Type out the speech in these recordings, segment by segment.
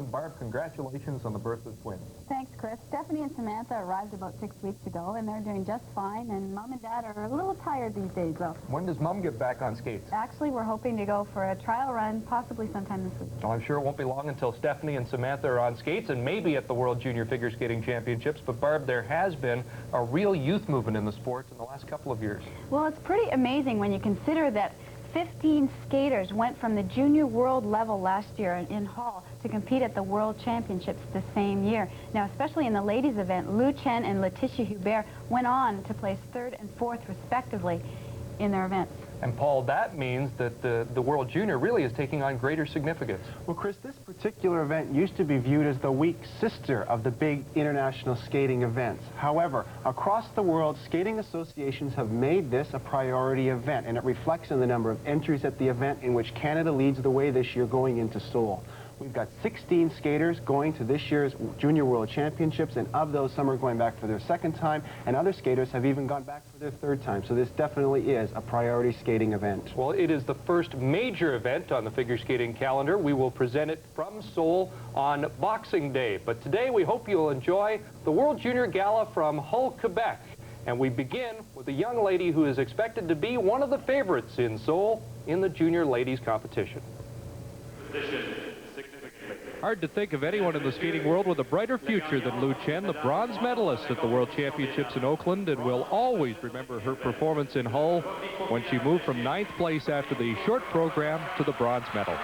Barb, congratulations on the birth of twins. Thanks, Chris. Stephanie and Samantha arrived about 6 weeks ago, and they're doing just fine, and Mom and Dad are a little tired these days, though. When does Mom get back on skates? Actually, we're hoping to go for a trial run, possibly sometime this week. Well, I'm sure it won't be long until Stephanie and Samantha are on skates, and maybe at the World Junior Figure Skating Championships. But Barb, there has been a real youth movement in the sport in the last couple of years. Well, it's pretty amazing when you consider that 15 skaters went from the junior world level last year in Hull to compete at the World Championships the same year. Now, especially in the ladies' event, Lu Chen and Letitia Hubert went on to place 3rd and 4th, respectively, in their events. And Paul, that means that the World Junior really is taking on greater significance. Well, Chris, this particular event used to be viewed as the weak sister of the big international skating events. However, across the world, skating associations have made this a priority event, and it reflects in the number of entries at the event, in which Canada leads the way this year going into Seoul. We've got 16 skaters going to this year's Junior World Championships, and of those, some are going back for their 2nd time, and other skaters have even gone back for their 3rd time. So this definitely is a priority skating event. Well, it is the first major event on the figure skating calendar. We will present it from Seoul on Boxing Day. But today, we hope you'll enjoy the World Junior Gala from Hull, Quebec. And we begin with a young lady who is expected to be one of the favorites in Seoul in the junior ladies competition. Hard to think of anyone in the skating world with a brighter future than Lu Chen, the bronze medalist at the World Championships in Oakland, and we'll always remember her performance in Hull when she moved from 9th place after the short program to the bronze medal.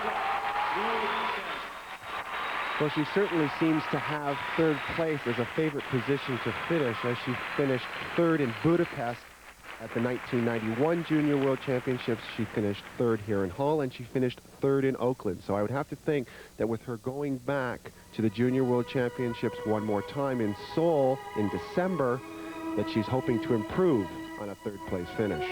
Well, she certainly seems to have 3rd place as a favorite position to finish, as she finished 3rd in Budapest at the 1991 Junior World Championships. She finished 3rd here in Hull, and she finished 3rd in Oakland. So I would have to think that with her going back to the Junior World Championships one more time in Seoul in December, that she's hoping to improve on a 3rd place finish.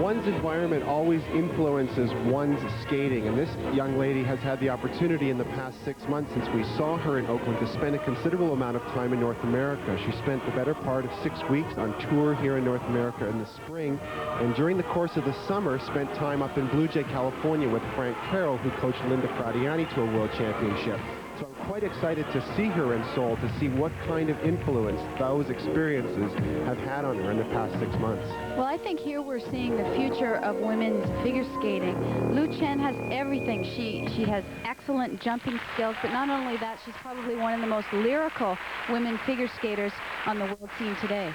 One's environment always influences one's skating, and this young lady has had the opportunity in the past 6 months since we saw her in Oakland to spend a considerable amount of time in North America. She spent the better part of 6 weeks on tour here in North America in the spring, and during the course of the summer spent time up in Blue Jay, California with Frank Carroll, who coached Linda Fradiani to a World Championship. So I'm quite excited to see her in Seoul, to see what kind of influence those experiences have had on her in the past 6 months. Well, I think here we're seeing the future of women's figure skating. Lu Chen has everything. She has excellent jumping skills, but not only that, she's probably one of the most lyrical women figure skaters on the world scene today.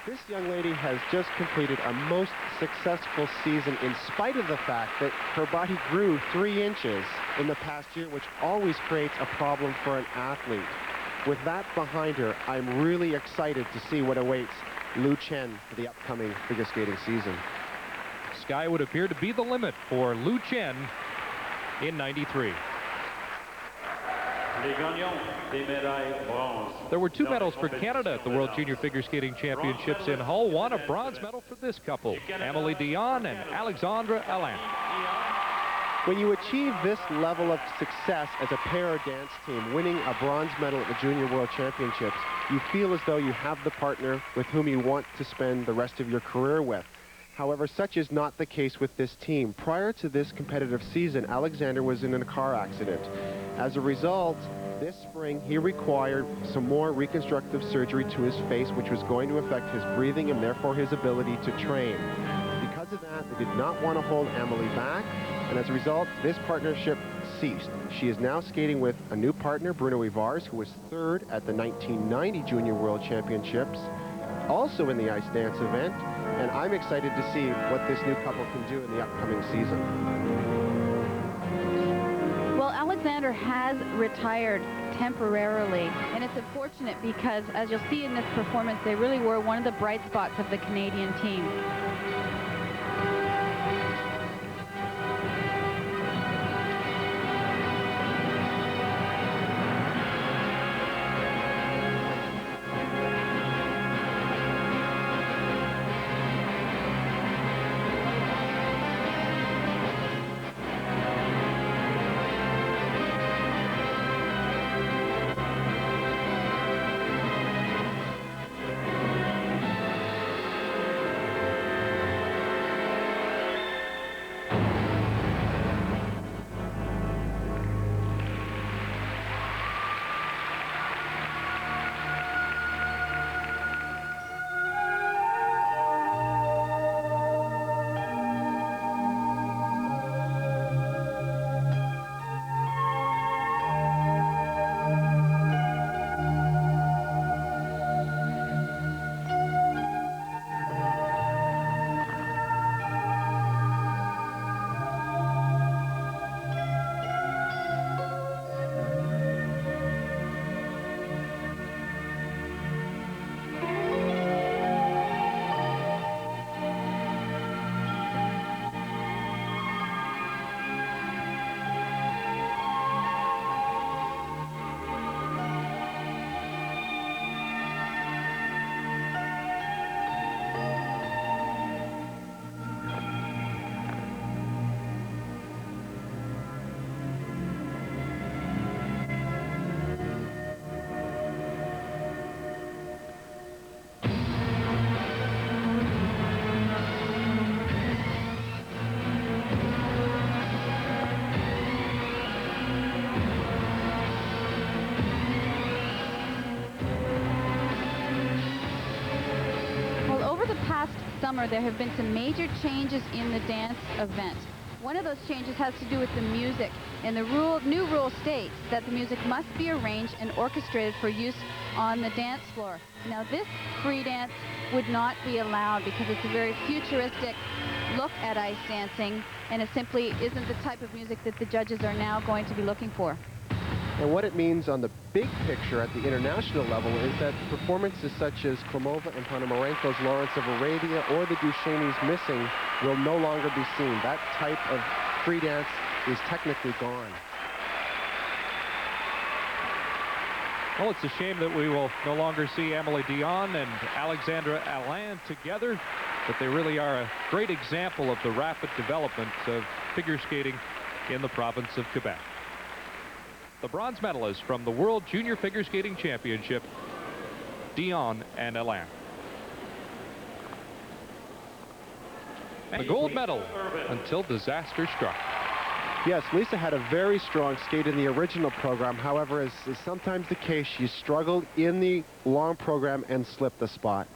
This young lady has just completed a most successful season in spite of the fact that her body grew 3 inches in the past year, which always creates a problem for an athlete. With that behind her, I'm really excited to see what awaits Lu Chen for the upcoming figure skating season. sky would appear to be the limit for Lu Chen in '93. There were 2 medals for Canada at the World Junior Figure Skating Championships in Hull. Won a bronze medal for this couple, Amélie Dion and Alexandre Alain. When you achieve this level of success as a para dance team, winning a bronze medal at the Junior World Championships, you feel as though you have the partner with whom you want to spend the rest of your career with. However, such is not the case with this team. Prior to this competitive season, Alexander was in a car accident. As a result, this spring he required some more reconstructive surgery to his face, which was going to affect his breathing and therefore his ability to train. Because of that, they did not want to hold Amélie back, and as a result, this partnership ceased. She is now skating with a new partner, Bruno Ivars, who was 3rd at the 1990 Junior World Championships, also in the ice dance event, and I'm excited to see what this new couple can do in the upcoming season. Well, Alexander has retired temporarily, and it's unfortunate because, as you'll see in this performance, they really were one of the bright spots of the Canadian team. Summer, there have been some major changes in the dance event. One of those changes has to do with the music, and the new rule states that the music must be arranged and orchestrated for use on the dance floor. Now, this free dance would not be allowed because it's a very futuristic look at ice dancing, and it simply isn't the type of music that the judges are now going to be looking for. And what it means on the big picture at the international level is that performances such as Klimova and Ponomarenko's Lawrence of Arabia or the Duchesne's Missing will no longer be seen. That type of free dance is technically gone. Well, it's a shame that we will no longer see Amélie Dion and Alexandre Alain together, but they really are a great example of the rapid development of figure skating in the province of Quebec. The bronze medalists from the World Junior Figure Skating Championship, Dion and Alain. And the gold medal until disaster struck. Yes, Lisa had a very strong skate in the original program. However, as is sometimes the case, she struggled in the long program and slipped the spot.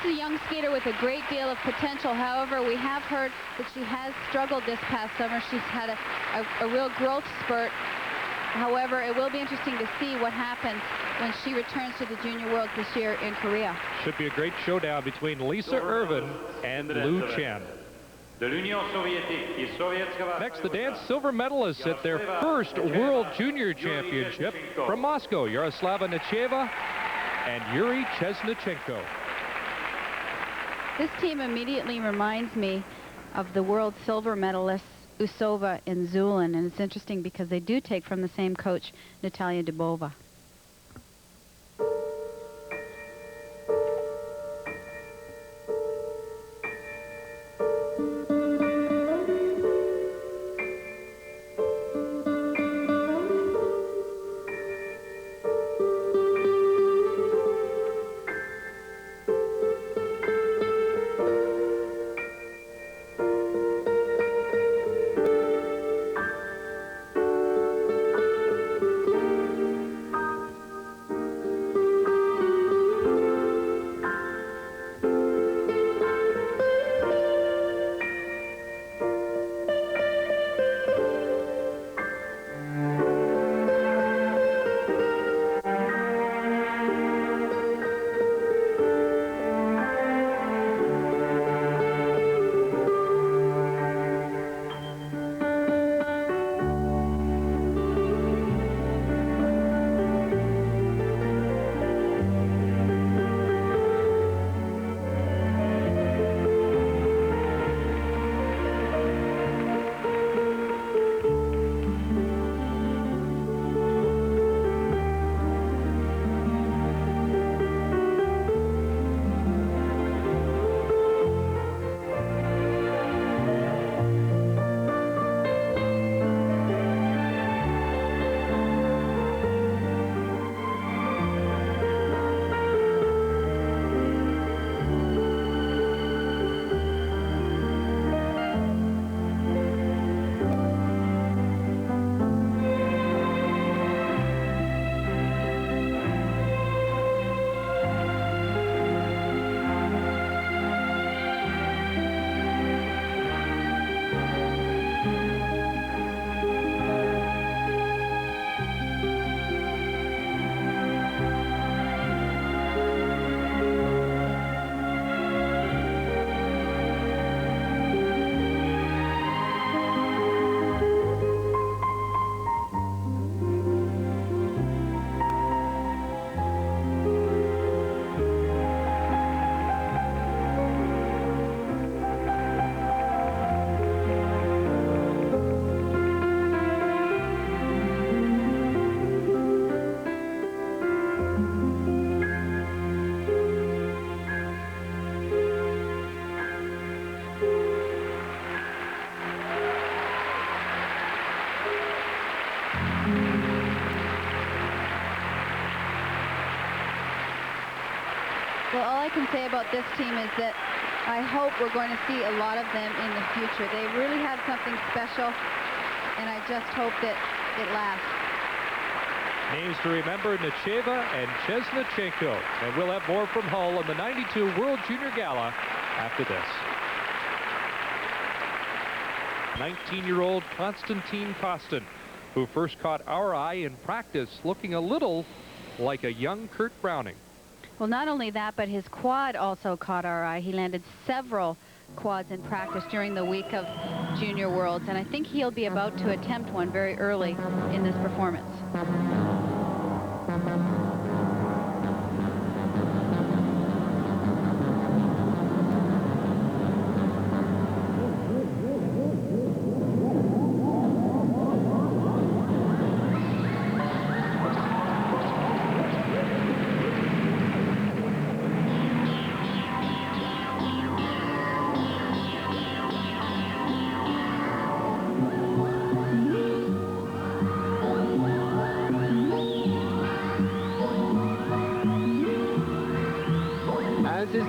is a young skater with a great deal of potential. However, we have heard that she has struggled this past summer. She's had a real growth spurt. However, it will be interesting to see what happens when she returns to the Junior Worlds this year in Korea. Should be a great showdown between Lisa Ervin and Lu Chen. Next, the dance silver medalists at their first World Junior Championship from Moscow, Yaroslava Nechaeva and Yuri Chesnichenko. This team immediately reminds me of the world silver medalists Usova and Zulin, and it's interesting because they do take from the same coach, Natalia Dubova. Well, all I can say about this team is that I hope we're going to see a lot of them in the future. They really have something special, and I just hope that it lasts. Names to remember, Nechaeva and Chesnichenko. And we'll have more from Hull on the 92 World Junior Gala after this. 19-year-old Konstantin Kostin, who first caught our eye in practice, looking a little like a young Kurt Browning. Well, not only that, but his quad also caught our eye. He landed several quads in practice during the week of Junior Worlds, and I think he'll be about to attempt one very early in this performance.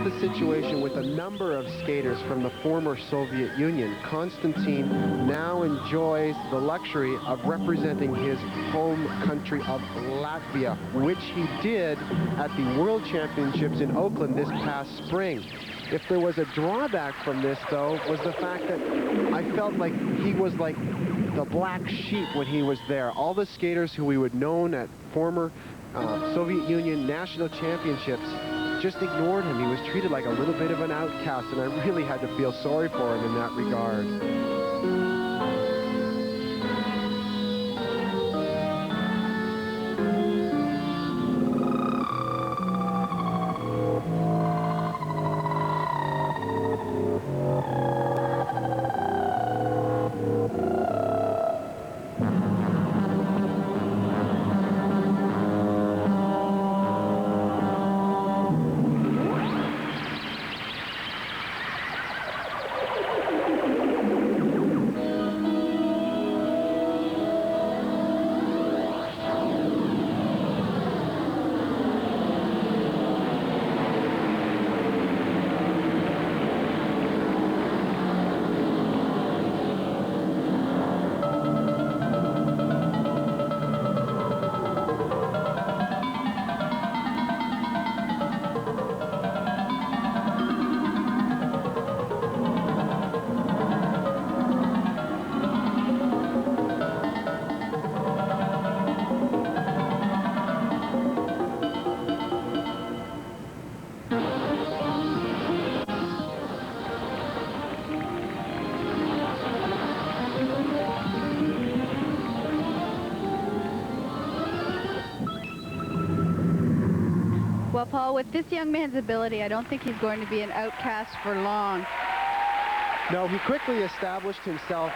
the situation with a number of skaters from the former Soviet Union. Konstantin now enjoys the luxury of representing his home country of Latvia, which he did at the World Championships in Oakland this past spring. If there was a drawback from this, though, was the fact that I felt like he was like the black sheep when he was there. All the skaters who we would known at former Soviet Union national championships just ignored him. He was treated like a little bit of an outcast, and I really had to feel sorry for him in that regard. Well, Paul, with this young man's ability, I don't think he's going to be an outcast for long. No, he quickly established himself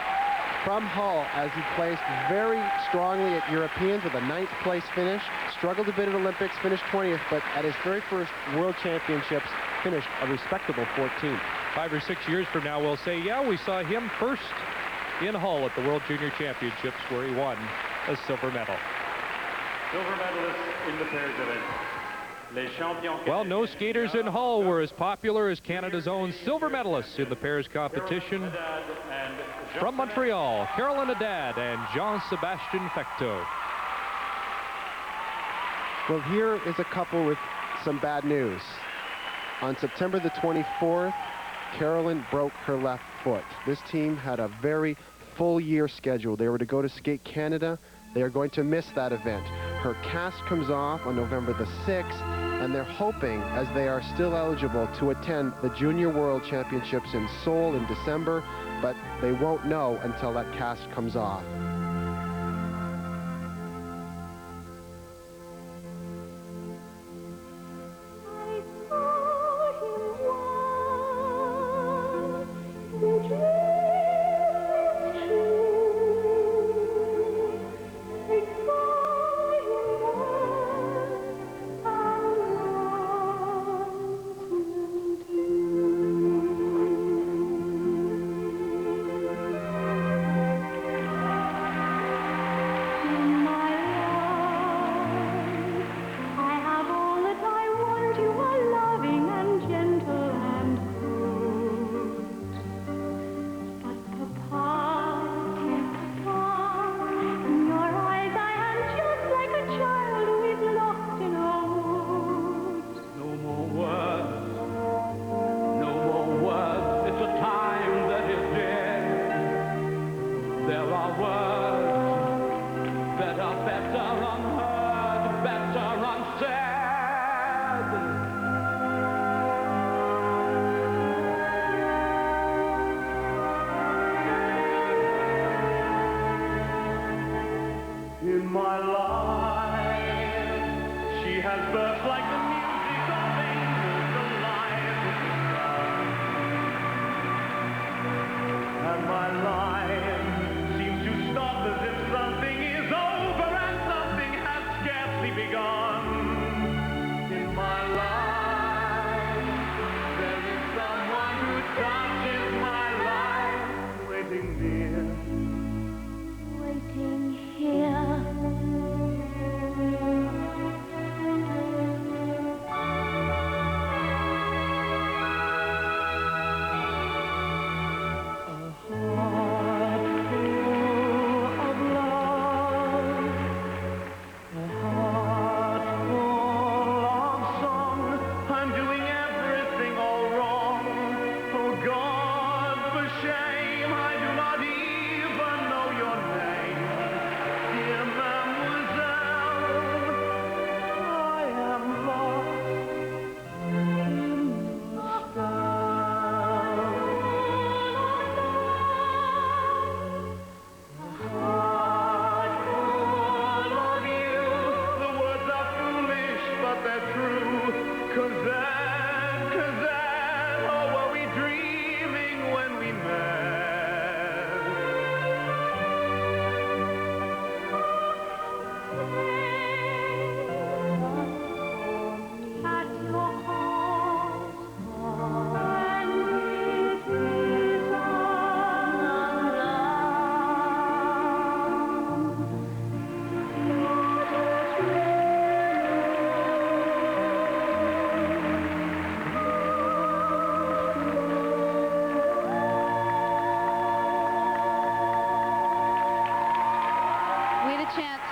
from Hull as he placed very strongly at Europeans with a 9th place finish. Struggled a bit at Olympics, finished 20th, but at his very first World Championships, finished a respectable 14th. 5 or 6 years from now, we'll say, yeah, we saw him first in Hull at the World Junior Championships, where he won a silver medal. Silver medalist in the pairs event. Well, no skaters in Hull were as popular as Canada's own silver medalists in the pairs competition. From Montreal, Caroline Haddad and Jean-Sébastien Fecteau. Well, here is a couple with some bad news. On September the 24th, Caroline broke her left foot. This team had a very full year schedule. They were to go to Skate Canada. They are going to miss that event. Her cast comes off on November the 6th, and they're hoping, as they are still eligible, to attend the Junior World Championships in Seoul in December, but they won't know until that cast comes off.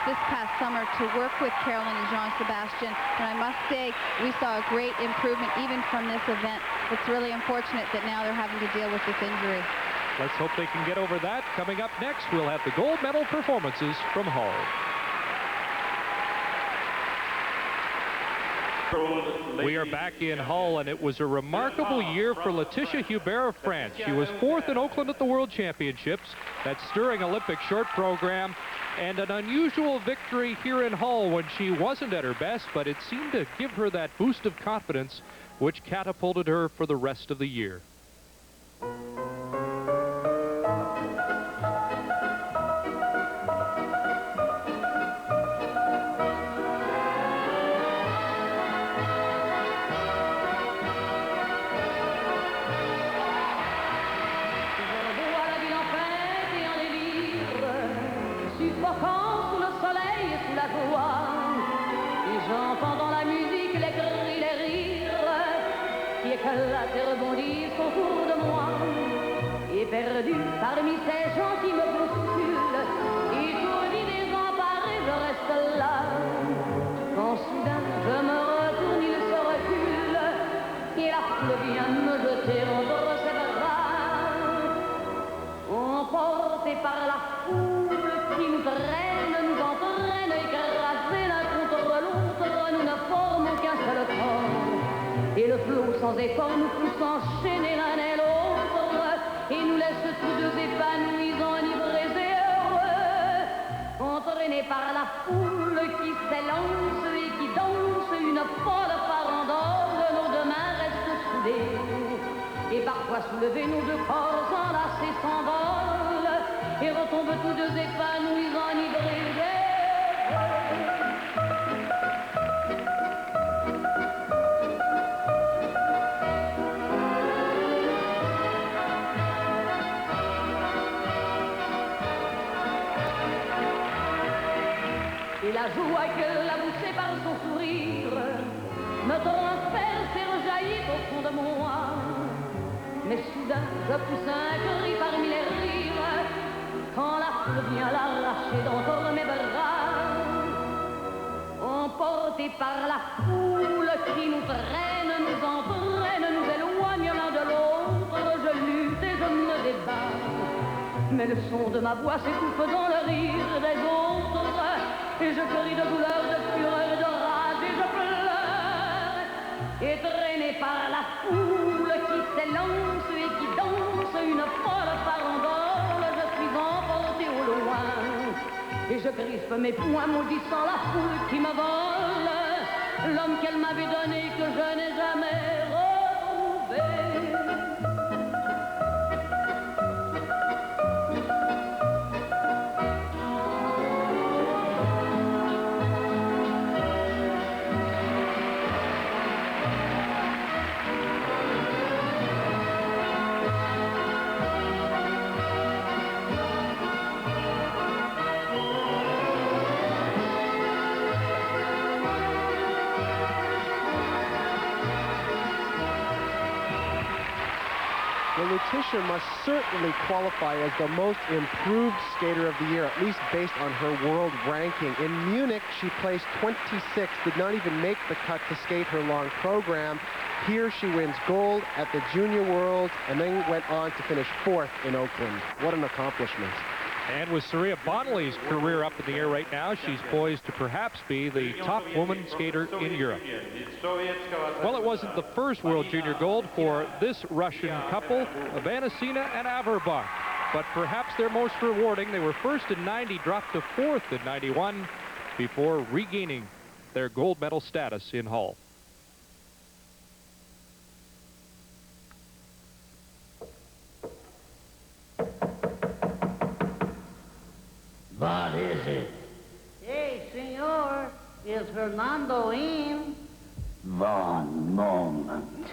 this past summer to work with Carolyn and Jean-Sébastien, and I must say we saw a great improvement even from this event. It's really unfortunate that now they're having to deal with this injury. Let's hope they can get over that. Coming up next, we'll have the gold medal performances from Hull. We are back in Hull, and it was a remarkable year for Laetitia Hubert of France. She was 4th in Oakland at the World Championships, that stirring Olympic short program, and an unusual victory here in Hull when she wasn't at her best, but it seemed to give her that boost of confidence which catapulted her for the rest of the year. J'entends dans la musique les cris, les rires qui éclatent et rebondissent autour de moi. Et perdu parmi ces gens qui me bousculent, étourdi, désemparé, je reste là. Quand soudain je me retourne, il se recule, et la foule vient me jeter entre ses bras. Emportés par la foule qui nous traîne, nous entraîne, écrasés l'un contre l'autre, nous ne formons qu'un seul corps. Et le flot sans effort nous pousse enchaîner l'un et l'autre, et nous laisse tous deux épanouis, enivrés et heureux, entraînés par la foule qui s'élance et qui danse une folle farandole. Nos deux mains restent soudées, et parfois soulevés, nos deux corps enlacés s'envolent, et retombent tous deux épanouis, enivrés et heureux. Et la joie que la boussée par son sourire me transperce et rejaillit au fond de moi. Mais soudain, je pousse un cri parmi les rires quand la foule vient l'arracher d'entre mes bras. Emportés par la foule qui nous traîne, nous entraîne, nous éloigne l'un de l'autre, je lutte et je me débat. Mais le son de ma voix s'étouffe dans le rire des autres, et je crie de douleur, de fureur et de rage, et je pleure. Et traîné par la foule qui s'élance et qui danse une folle farandole, je suis emporté au loin. Et je crispe mes poings maudissant la foule qui me vole, l'homme qu'elle m'avait donné que je n'ai jamais retrouvé. Laetitia must certainly qualify as the most improved skater of the year, at least based on her world ranking. In Munich, she placed 26th, did not even make the cut to skate her long program. Here she wins gold at the Junior Worlds and then went on to finish 4th in Oakland. What an accomplishment. And with Saria Bonnelly's career up in the air right now, she's poised to perhaps be the top woman skater in Europe. Well, it wasn't the first World Junior gold for this Russian couple, Vanasina and Averbach, but perhaps their most rewarding. They were first in 90, dropped to 4th in 91 before regaining their gold medal status in Hull. What is it? Hey, senor, is Fernando in? One moment.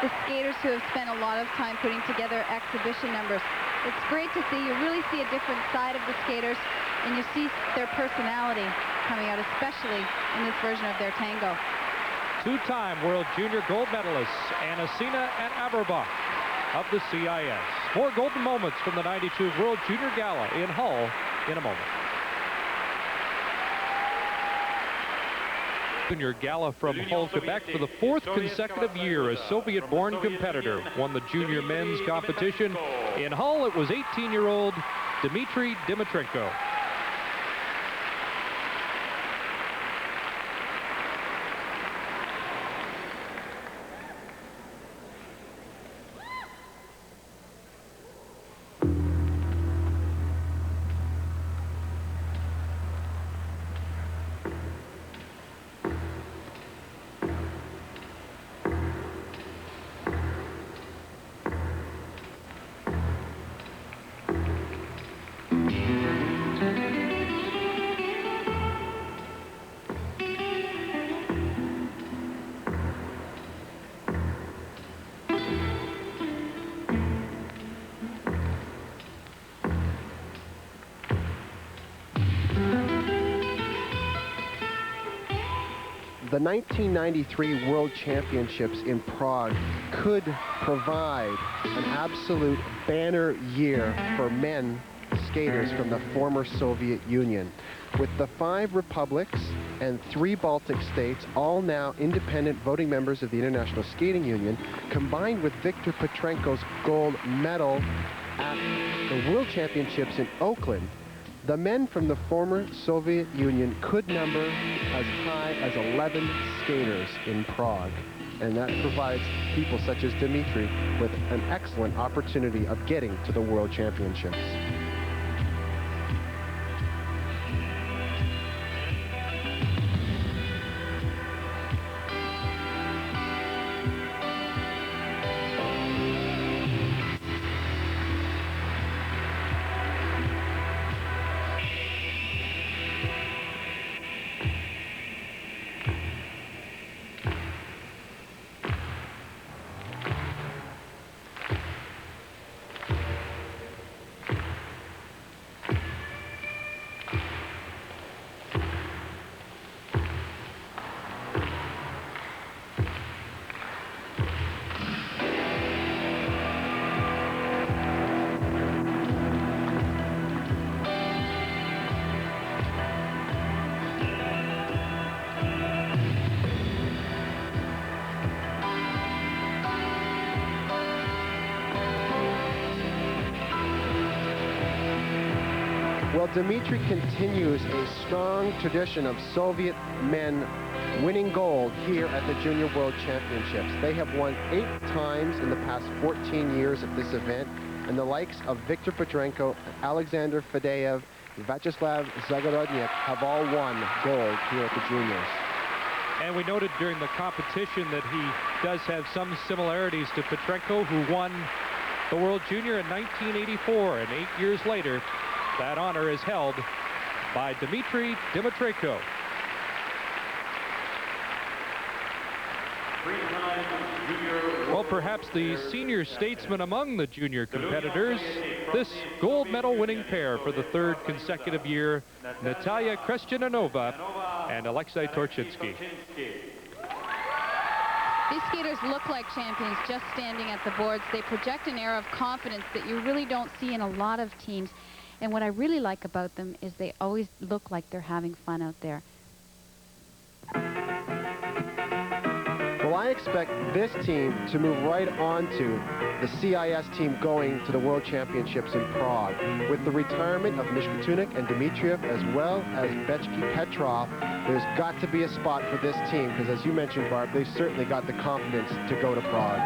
the skaters who have spent a lot of time putting together exhibition numbers. It's great to see. You really see a different side of the skaters, and you see their personality coming out, especially in this version of their tango. Two-time World Junior gold medalists, Anasina and Aberbach of the CIS. More golden moments from the 92 World Junior Gala in Hull in a moment. Junior Gala from Hull, Quebec. For the fourth consecutive year, a Soviet-born competitor won the junior men's competition. In Hull, it was 18-year-old Dmitry Dimitrenko. The 1993 World Championships in Prague could provide an absolute banner year for men skaters from the former Soviet Union. With the 5 republics and 3 Baltic states, all now independent voting members of the International Skating Union, combined with Viktor Petrenko's gold medal at the World Championships in Oakland, the men from the former Soviet Union could number as high as 11 skaters in Prague. And that provides people such as Dmitry with an excellent opportunity of getting to the World Championships. Well, Dmitry continues a strong tradition of Soviet men winning gold here at the Junior World Championships. They have won 8 times in the past 14 years at this event, and the likes of Viktor Petrenko, Alexander Fadeev, Vyacheslav Zagorodnik have all won gold here at the juniors. And we noted during the competition that he does have some similarities to Petrenko, who won the World Junior in 1984, and 8 years later, that honor is held by Dmitry Dimitrenko. Well, perhaps the senior statesman among the junior competitors, this gold medal winning pair for the 3rd consecutive year, Natalia Krestyanova and Alexei Torchinsky. These skaters look like champions just standing at the boards. They project an air of confidence that you really don't see in a lot of teams. And what I really like about them is they always look like they're having fun out there. Well, I expect this team to move right on to the CIS team going to the World Championships in Prague. With the retirement of Mishkatunik and Dmitriev, as well as Bechki Petrov, there's got to be a spot for this team, because as you mentioned, Barb, they've certainly got the confidence to go to Prague.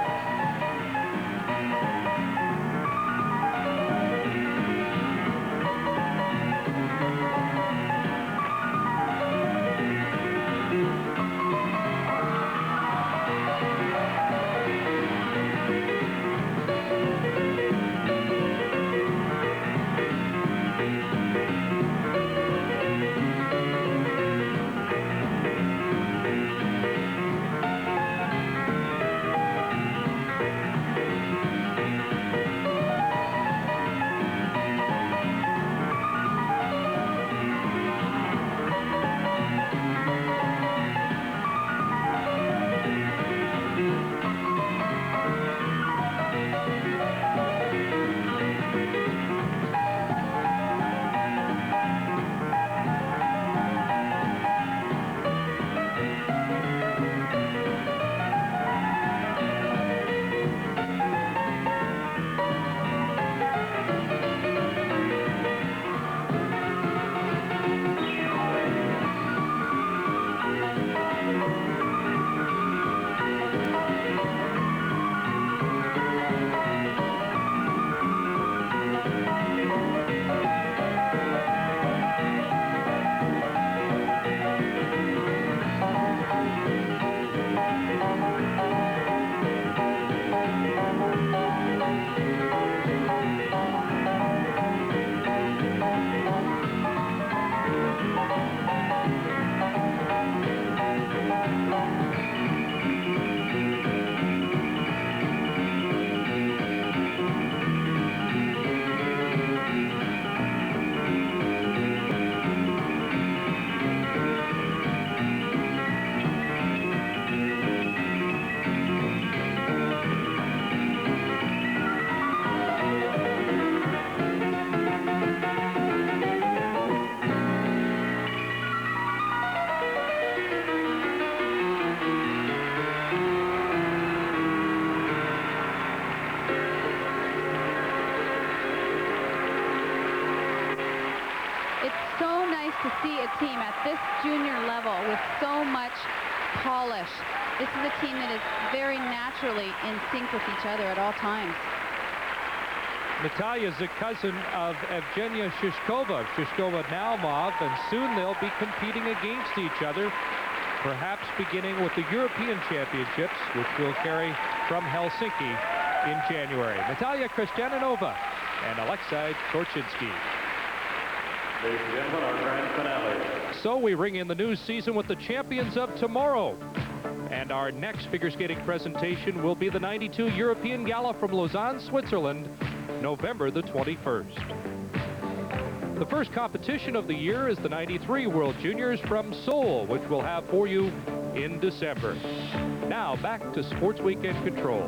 so nice to see a team at this junior level with so much polish. This is a team that is very naturally in sync with each other at all times. Natalia is a cousin of Evgenia Shishkova. Shishkova now mauve, and soon they'll be competing against each other, perhaps beginning with the European Championships, which will carry from Helsinki in January. Natalia Krishtianova and Alexei Korchinski. Ladies and gentlemen, our grand finale. So we ring in the new season with the champions of tomorrow. And our next figure skating presentation will be the '92 European Gala from Lausanne, Switzerland, November the 21st. The first competition of the year is the '93 World Juniors from Seoul, which we'll have for you in December. Now back to Sports Weekend Control.